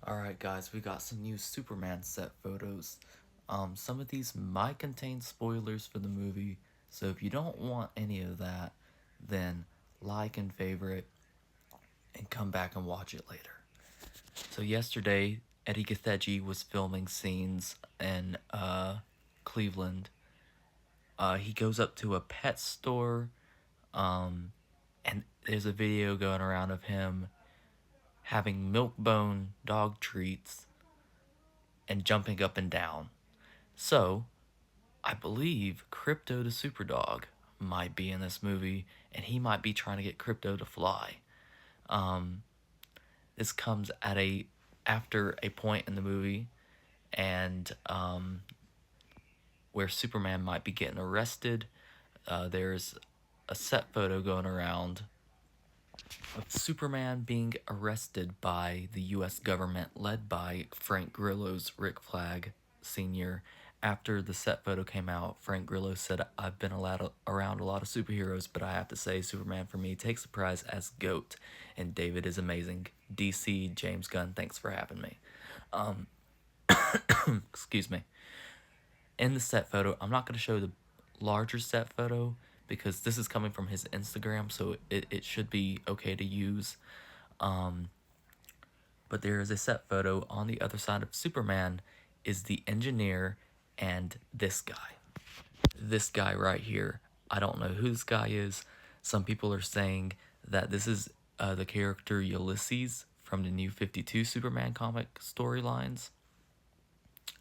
Alright guys, we got some new Superman set photos. Some of these might contain spoilers for the movie, so if you don't want any of that, then like and favorite and come back and watch it later. So yesterday, Eddie Gathegi was filming scenes in Cleveland. He goes up to a pet store, um, and there's a video going around of him having milk-bone dog treats and jumping up and down. So, I believe Crypto the Superdog might be in this movie, and he might be trying to get Crypto to fly. Um, this comes at after a point in the movie, and where Superman might be getting arrested. There's a set photo going around of Superman being arrested by the U.S. government, led by Frank Grillo's Rick Flag Sr. After the set photo came out, Frank Grillo said, "I've been around a lot of superheroes, but I have to say Superman for me takes the prize as GOAT, and David is amazing. DC, James Gunn, thanks for having me." Excuse me. In the set photo, I'm not going to show the larger set photo because this is coming from his Instagram, so it should be okay to use. But there is a set photo on the other side of Superman is the engineer and this guy. This guy right here. I don't know who this guy is. Some people are saying that this is the character Ulysses from the new 52 Superman comic storylines.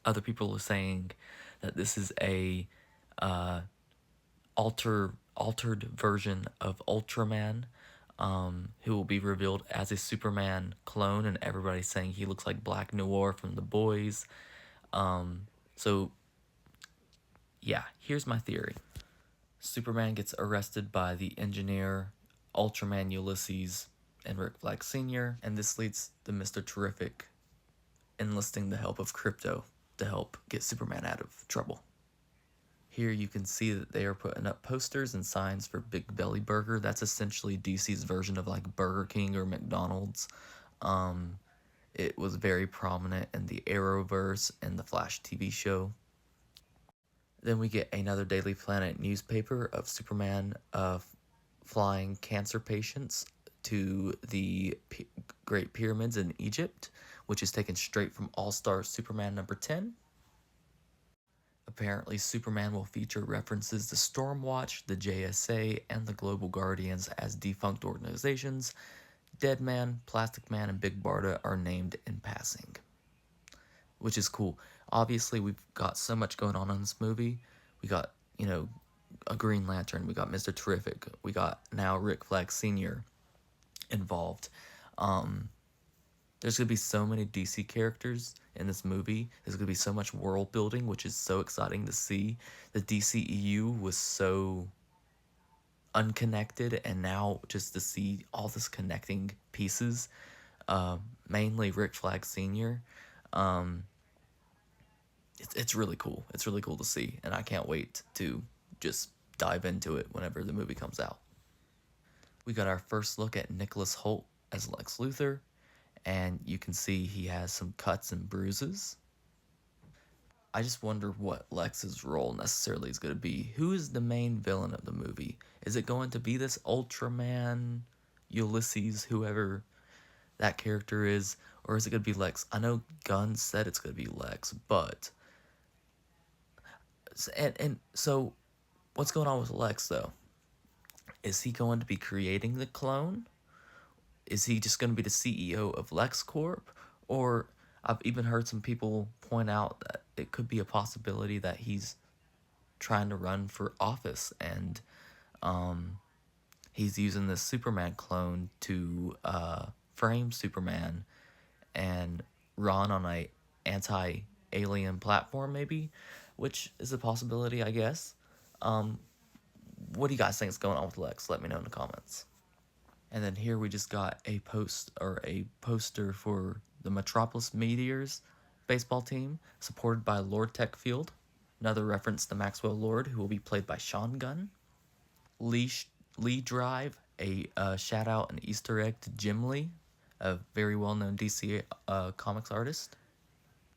Other people are saying that this is a altered version of Ultraman, who will be revealed as a Superman clone, and everybody's saying he looks like Black Noir from The Boys. So, yeah, here's my theory. Superman gets arrested by the engineer, Ultraman Ulysses, and Rick Flag Sr., and this leads to Mr. Terrific enlisting the help of Crypto to help get Superman out of trouble. Here you can see that they are putting up posters and signs for Big Belly Burger. That's essentially DC's version of like Burger King or McDonald's. It was very prominent in the Arrowverse and the Flash TV show. Then we get another Daily Planet newspaper of Superman flying cancer patients to the Great Pyramids in Egypt, which is taken straight from All-Star Superman number 10. Apparently, Superman will feature references to Stormwatch, the JSA, and the Global Guardians as defunct organizations. Deadman, Plastic Man, and Big Barda are named in passing, which is cool. Obviously, we've got so much going on in this movie. We got, a Green Lantern. We got Mr. Terrific. We got now Rick Flag Sr. involved. There's going to be so many DC characters in this movie. There's going to be so much world building, which is so exciting to see. The DCEU was so unconnected, and now just to see all this connecting pieces, mainly Rick Flag Sr., it's really cool. It's really cool to see, and I can't wait to just dive into it whenever the movie comes out. We got our first look at Nicholas Hoult as Lex Luthor, and you can see he has some cuts and bruises. I just wonder what Lex's role necessarily is going to be. Who is the main villain of the movie? Is it going to be this Ultraman, Ulysses, whoever that character is, or is it going to be Lex? I know Gunn said it's going to be Lex, but and so what's going on with Lex though? Is he going to be creating the clone? Is he just going to be the CEO of LexCorp? Or I've even heard some people point out that it could be a possibility that he's trying to run for office, and he's using this Superman clone to frame Superman and run on a anti-alien platform, maybe, which is a possibility, I guess. What do you guys think is going on with Lex? Let me know in the comments. And then here we just got a poster for the Metropolis Meteors baseball team, supported by Lord Techfield. Another reference to Maxwell Lord, who will be played by Sean Gunn. Lee Drive, a shout out and Easter egg to Jim Lee, a very well-known DC comics artist.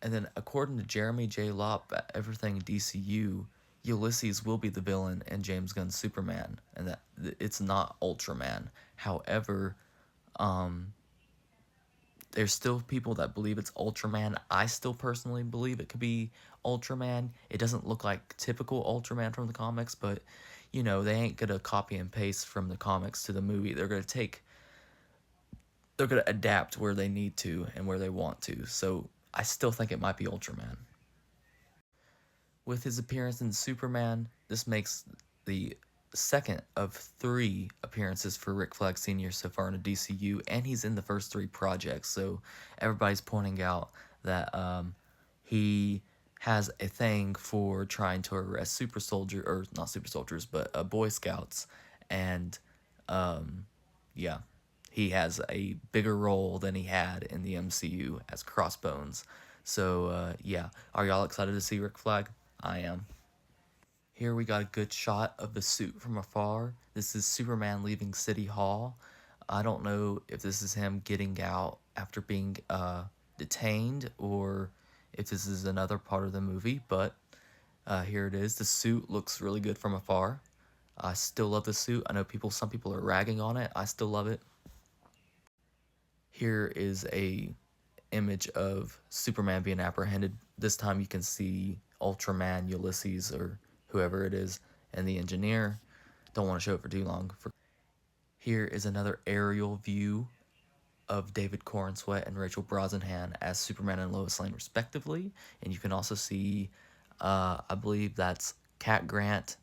And then, according to Jeremy J. Lopp at Everything DCU, Ulysses will be the villain in James Gunn's Superman, and that it's not Ultraman. However, there's still people that believe it's Ultraman. I still personally believe it could be Ultraman. It doesn't look like typical Ultraman from the comics, but you know, they ain't gonna copy and paste from the comics to the movie. They're gonna adapt where they need to and where they want to. So I still think it might be Ultraman. With his appearance in Superman, this makes the second of three appearances for Rick Flag Sr. so far in the DCU, and he's in the first three projects. So everybody's pointing out that he has a thing for trying to arrest super soldier or not super soldiers, but Boy Scouts, and yeah, he has a bigger role than he had in the MCU as Crossbones. So yeah, are y'all excited to see Rick Flag? I am. Here we got a good shot of the suit from afar. This is Superman leaving City Hall. I don't know if this is him getting out after being detained or if this is another part of the movie, but here it is. The suit looks really good from afar. I still love the suit. I know some people are ragging on it. I still love it. Here is a image of Superman being apprehended. This time you can see Ultraman, Ulysses, or whoever it is, and the engineer. Don't want to show it for too long. Here is another aerial view of David Corenswet and Rachel Brosnahan as Superman and Lois Lane, respectively. And you can also see, I believe that's Cat Grant,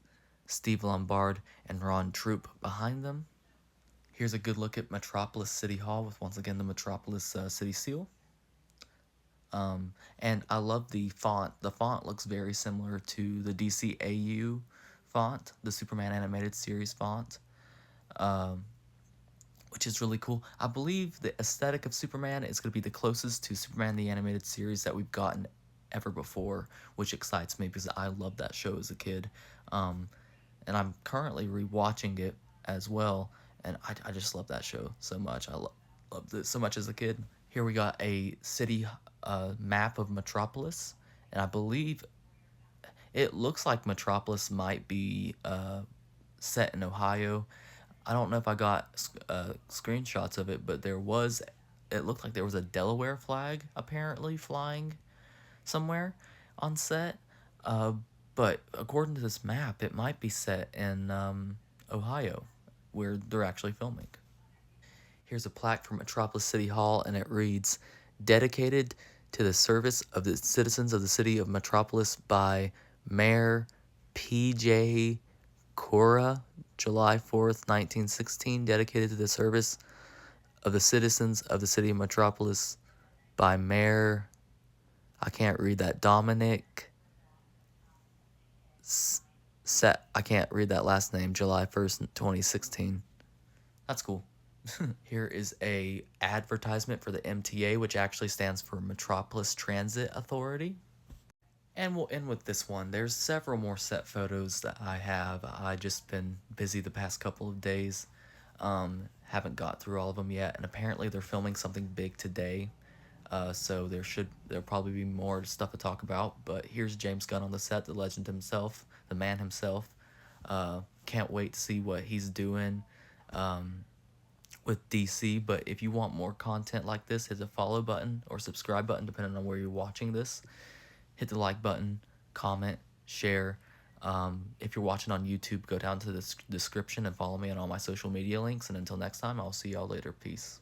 Steve Lombard, and Ron Troop behind them. Here's a good look at Metropolis City Hall with once again the Metropolis City seal. And I love the font. The font looks very similar to the DCAU font, the Superman Animated Series font, which is really cool. I believe the aesthetic of Superman is going to be the closest to Superman the Animated Series that we've gotten ever before, which excites me because I loved that show as a kid. And I'm currently rewatching it as well, and I just love that show so much. Loved it so much as a kid. Here we got a city map of Metropolis, and I believe it looks like Metropolis might be set in Ohio. I don't know if I got screenshots of it, but it looked like there was a Delaware flag apparently flying somewhere on set. But according to this map, it might be set in Ohio, where they're actually filming. Here's a plaque from Metropolis City Hall, and it reads, "Dedicated to the service of the citizens of the city of Metropolis by Mayor P.J. Cora, July 4th, 1916. Dedicated to the service of the citizens of the city of Metropolis by Mayor," I can't read that, Dominic I can't read that last name, July 1st, 2016. That's cool. Here is a advertisement for the MTA, which actually stands for Metropolis Transit Authority. And we'll end with this one. There's several more set photos that I have. I just been busy the past couple of days. Haven't got through all of them yet, and apparently they're filming something big today. So there'll probably be more stuff to talk about. But here's James Gunn on the set, the legend himself, the man himself. Can't wait to see what he's doing with DC. But if you want more content like this, hit the follow button or subscribe button, depending on where you're watching this. Hit the like button, comment, share. If you're watching on YouTube, go down to the description and follow me on all my social media links. And until next time, I'll see y'all later. Peace.